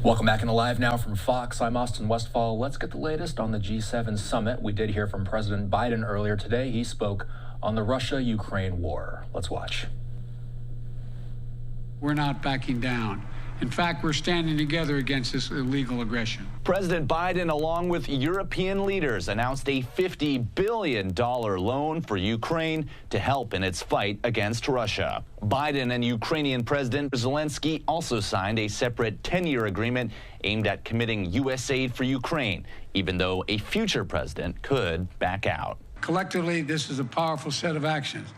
Welcome back into Live Now from Fox. I'm Austin Westfall. Let's get the latest on the G7 summit. We did hear from President Biden earlier today. He spoke on the Russia-Ukraine war. Let's watch. We're not backing down. In fact, we're standing together against this illegal aggression. President Biden, along with European leaders, announced a $50 billion loan for Ukraine to help in its fight against Russia. Biden and Ukrainian President Zelenskyy also signed a separate 10-year agreement aimed at committing U.S. aid for Ukraine, even though a future president could back out. Collectively, this is a powerful set of actions,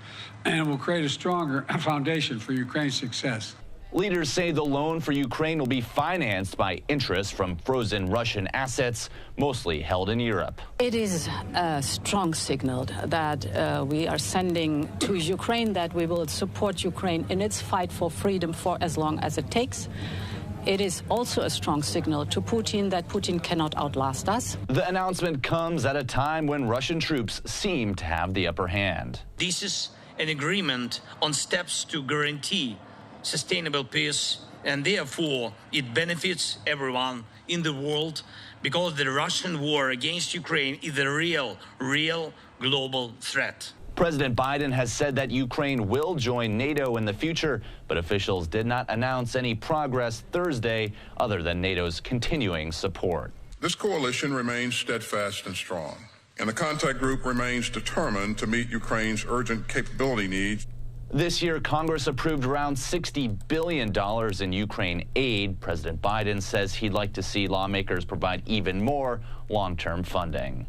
and will create a stronger foundation for Ukraine's success. Leaders say the loan for Ukraine will be financed by interest from frozen Russian assets, mostly held in Europe. It is a strong signal that we are sending to Ukraine, that we will support Ukraine in its fight for freedom for as long as it takes. It is also a strong signal to Putin that Putin cannot outlast us. The announcement comes at a time when Russian troops seem to have the upper hand. This is an agreement on steps to guarantee sustainable peace, and therefore it benefits everyone in the world, because the Russian war against Ukraine is a real global threat. President Biden has said that Ukraine will join NATO in the future, but officials did not announce any progress Thursday other than NATO's continuing support. This coalition remains steadfast and strong, and the contact group remains determined to meet Ukraine's urgent capability needs. This year, Congress approved around $60 billion in Ukraine aid. President Biden says he'd like to see lawmakers provide even more long-term funding.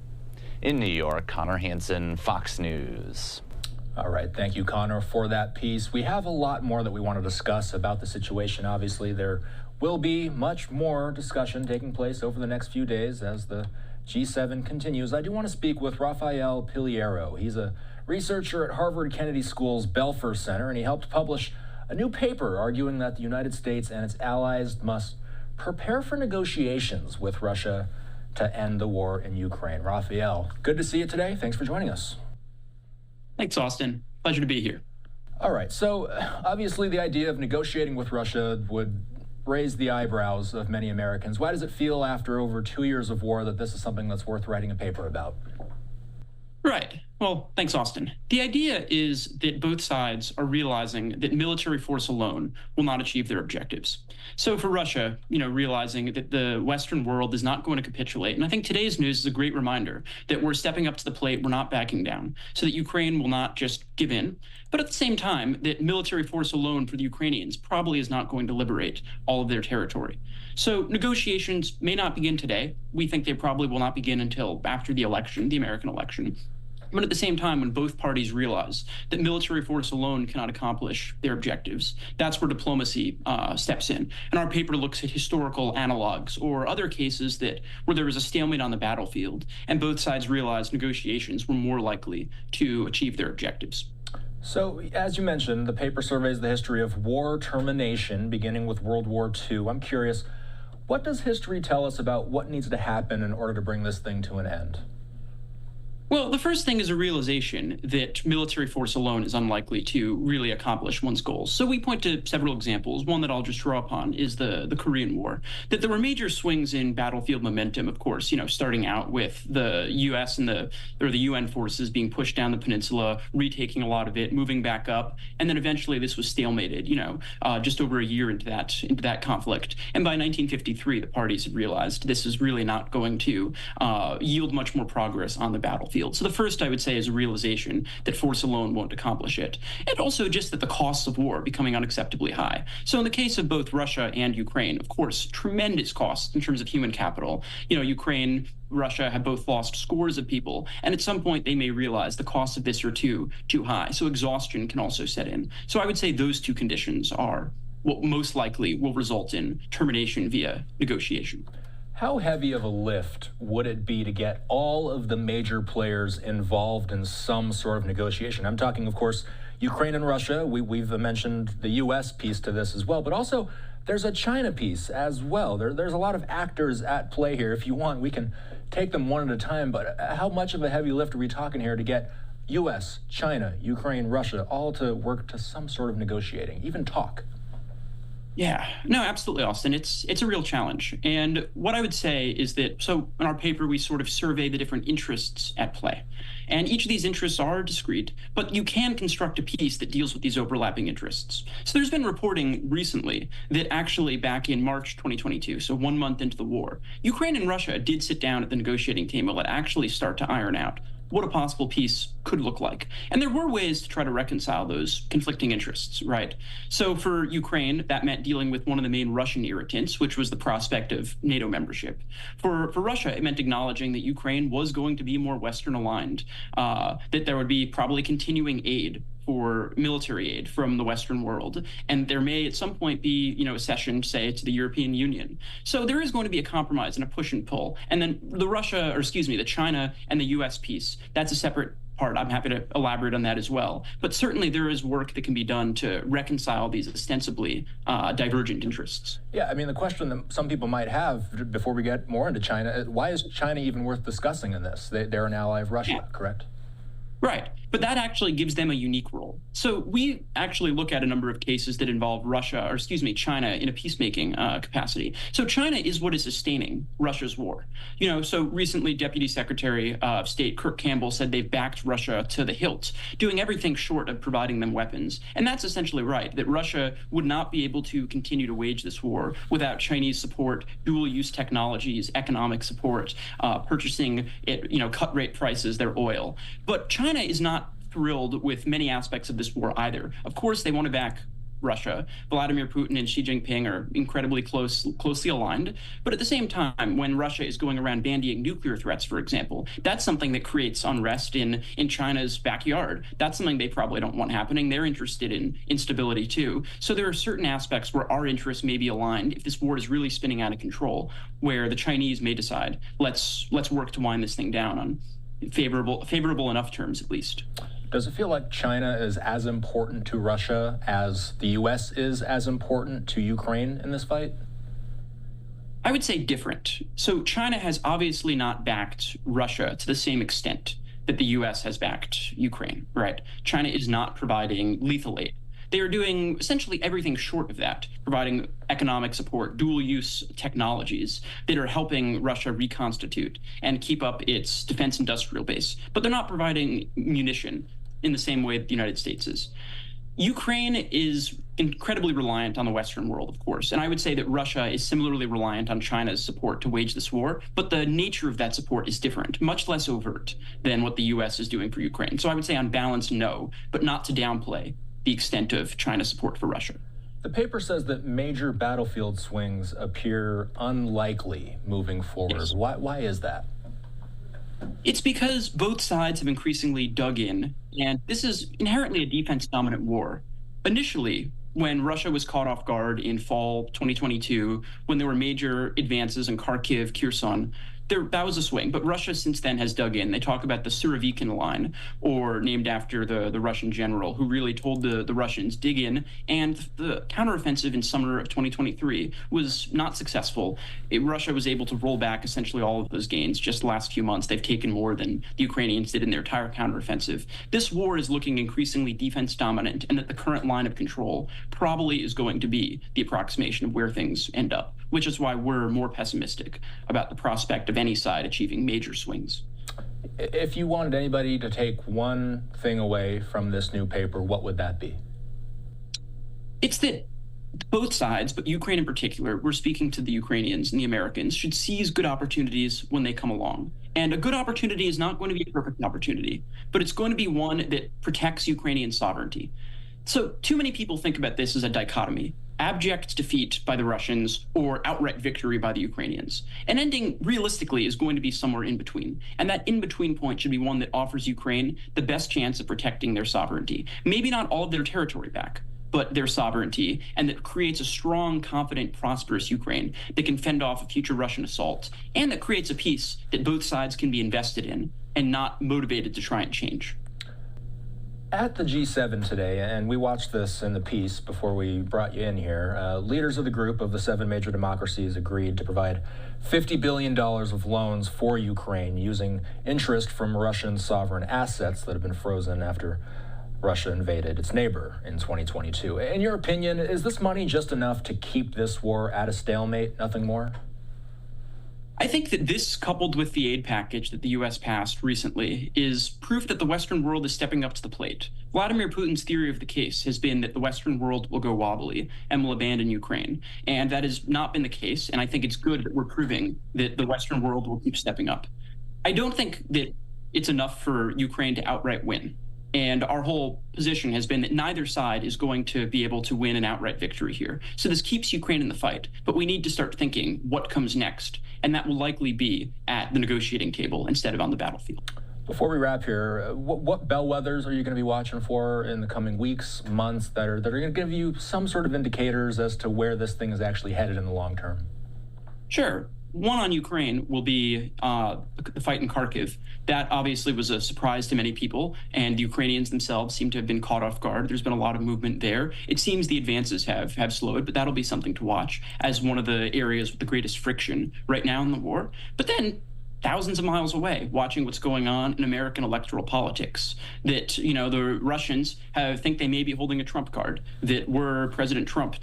In New York, Connor Hansen, Fox News. All right, thank you, Connor, for that piece. We have a lot more that we want to discuss about the situation. Obviously, there will be much more discussion taking place over the next few days as the G7 continues. I do want to speak with Raphael Piliero. He's a researcher at Harvard Kennedy School's Belfer Center, and he helped publish a new paper arguing that the United States and its allies must prepare for negotiations with Russia to end the war in Ukraine. Raphael, good to see you today. Thanks for joining us. Thanks, Austin. Pleasure to be here. All right, so obviously the idea of negotiating with Russia would raise the eyebrows of many Americans. Why does it feel after over 2 years of war that this is something that's worth writing a paper about? Right. Well, thanks, Austin. The idea is that both sides are realizing that military force alone will not achieve their objectives. So for Russia, realizing that the Western world is not going to capitulate. And I think today's news is a great reminder that we're stepping up to the plate, we're not backing down, so that Ukraine will not just give in. But at the same time, that military force alone for the Ukrainians probably is not going to liberate all of their territory. So negotiations may not begin today. We think they probably will not begin until after the election, the American election. But at the same time, when both parties realize that military force alone cannot accomplish their objectives, that's where diplomacy steps in. And our paper looks at historical analogs or other cases where there was a stalemate on the battlefield, and both sides realized negotiations were more likely to achieve their objectives. So, as you mentioned, the paper surveys the history of war termination, beginning with World War II. I'm curious, what does history tell us about what needs to happen in order to bring this thing to an end? Well, the first thing is a realization that military force alone is unlikely to really accomplish one's goals. So we point to several examples. One that I'll just draw upon is the Korean War. That there were major swings in battlefield momentum, of course, starting out with the U.S. and the UN forces being pushed down the peninsula, retaking a lot of it, moving back up, and then eventually this was stalemated, just over a year into that conflict. And by 1953, the parties had realized this is really not going to yield much more progress on the battlefield. So the first, I would say, is a realization that force alone won't accomplish it. And also just that the costs of war are becoming unacceptably high. So in the case of both Russia and Ukraine, of course, tremendous costs in terms of human capital. Ukraine, Russia have both lost scores of people, and at some point they may realize the costs of this are too high. So exhaustion can also set in. So I would say those two conditions are what most likely will result in termination via negotiation. How heavy of a lift would it be to get all of the major players involved in some sort of negotiation? I'm talking, of course, Ukraine and Russia. We've mentioned the U.S. piece to this as well, but also there's a China piece as well. There's a lot of actors at play here. If you want, we can take them one at a time, but how much of a heavy lift are we talking here to get U.S., China, Ukraine, Russia all to work to some sort of negotiating, even talk? Yeah, no, absolutely, Austin. It's a real challenge. And what I would say is that, so in our paper, we sort of survey the different interests at play. And each of these interests are discrete, but you can construct a piece that deals with these overlapping interests. So there's been reporting recently that actually back in March 2022, so 1 month into the war, Ukraine and Russia did sit down at the negotiating table and actually start to iron out what a possible peace could look like. And there were ways to try to reconcile those conflicting interests, right? So for Ukraine, that meant dealing with one of the main Russian irritants, which was the prospect of NATO membership. For Russia, it meant acknowledging that Ukraine was going to be more Western aligned, that there would be probably continuing aid for military aid from the Western world. And there may at some point be, a cession, say, to the European Union. So there is going to be a compromise and a push and pull. And then the China and the US piece, that's a separate part. I'm happy to elaborate on that as well. But certainly there is work that can be done to reconcile these ostensibly divergent interests. Yeah, I mean, the question that some people might have before we get more into China, why is China even worth discussing in this? They're an ally of Russia, correct? Right. But that actually gives them a unique role. So we actually look at a number of cases that involve China in a peacemaking capacity. So China is what is sustaining Russia's war. So recently Deputy Secretary of State Kirk Campbell said they've backed Russia to the hilt, doing everything short of providing them weapons. And that's essentially right, that Russia would not be able to continue to wage this war without Chinese support, dual-use technologies, economic support, purchasing at cut rate prices, their oil. But China is not thrilled with many aspects of this war either. Of course, they want to back Russia. Vladimir Putin and Xi Jinping are incredibly closely aligned. But at the same time, when Russia is going around bandying nuclear threats, for example, that's something that creates unrest in China's backyard. That's something they probably don't want happening. They're interested in instability too. So there are certain aspects where our interests may be aligned if this war is really spinning out of control, where the Chinese may decide, let's work to wind this thing down on favorable enough terms, at least. Does it feel like China is as important to Russia as the U.S. is as important to Ukraine in this fight? I would say different. So China has obviously not backed Russia to the same extent that the U.S. has backed Ukraine, right? China is not providing lethal aid. They are doing essentially everything short of that, providing economic support, dual-use technologies that are helping Russia reconstitute and keep up its defense industrial base. But they're not providing munition in the same way that the United States is. Ukraine is incredibly reliant on the Western world, of course, and I would say that Russia is similarly reliant on China's support to wage this war, but the nature of that support is different, much less overt than what the U.S. is doing for Ukraine. So I would say on balance, no, but not to downplay the extent of China's support for Russia. The paper says that major battlefield swings appear unlikely moving forward. Yes. Why is that? It's because both sides have increasingly dug in, and this is inherently a defense-dominant war. Initially, when Russia was caught off guard in fall 2022, when there were major advances in Kharkiv, Kherson, that was a swing, but Russia since then has dug in. They talk about the Surovikin line, or named after the Russian general who really told the Russians, dig in, and the counteroffensive in summer of 2023 was not successful. Russia was able to roll back essentially all of those gains. Just the last few months, they've taken more than the Ukrainians did in their entire counteroffensive. This war is looking increasingly defense dominant, and that the current line of control probably is going to be the approximation of where things end up, which is why we're more pessimistic about the prospect of any side achieving major swings. If you wanted anybody to take one thing away from this new paper, what would that be? It's that both sides, but Ukraine in particular, we're speaking to the Ukrainians and the Americans, should seize good opportunities when they come along. And a good opportunity is not going to be a perfect opportunity, but it's going to be one that protects Ukrainian sovereignty. So too many people think about this as a dichotomy: abject defeat by the Russians or outright victory by the Ukrainians. An ending, realistically, is going to be somewhere in between. And that in-between point should be one that offers Ukraine the best chance of protecting their sovereignty. Maybe not all of their territory back, but their sovereignty, and that creates a strong, confident, prosperous Ukraine that can fend off a future Russian assault, and that creates a peace that both sides can be invested in and not motivated to try and change. At the G7 today, and we watched this in the piece before we brought you in here, leaders of the group of the 7 major democracies agreed to provide $50 billion of loans for Ukraine using interest from Russian sovereign assets that have been frozen after Russia invaded its neighbor in 2022. In your opinion, is this money just enough to keep this war at a stalemate, nothing more? I think that this, coupled with the aid package that the U.S. passed recently, is proof that the Western world is stepping up to the plate. Vladimir Putin's theory of the case has been that the Western world will go wobbly and will abandon Ukraine. And that has not been the case. And I think it's good that we're proving that the Western world will keep stepping up. I don't think that it's enough for Ukraine to outright win. And our whole position has been that neither side is going to be able to win an outright victory here. So this keeps Ukraine in the fight. But we need to start thinking what comes next. And that will likely be at the negotiating table instead of on the battlefield. Before we wrap here, what bellwethers are you going to be watching for in the coming weeks, months that are going to give you some sort of indicators as to where this thing is actually headed in the long term? Sure. One on Ukraine will be the fight in Kharkiv. That obviously was a surprise to many people, and the Ukrainians themselves seem to have been caught off guard. There's been a lot of movement there. It seems the advances have slowed, but that'll be something to watch as one of the areas with the greatest friction right now in the war. But then thousands of miles away, watching what's going on in American electoral politics, that, the Russians think they may be holding a trump card, that were President Trump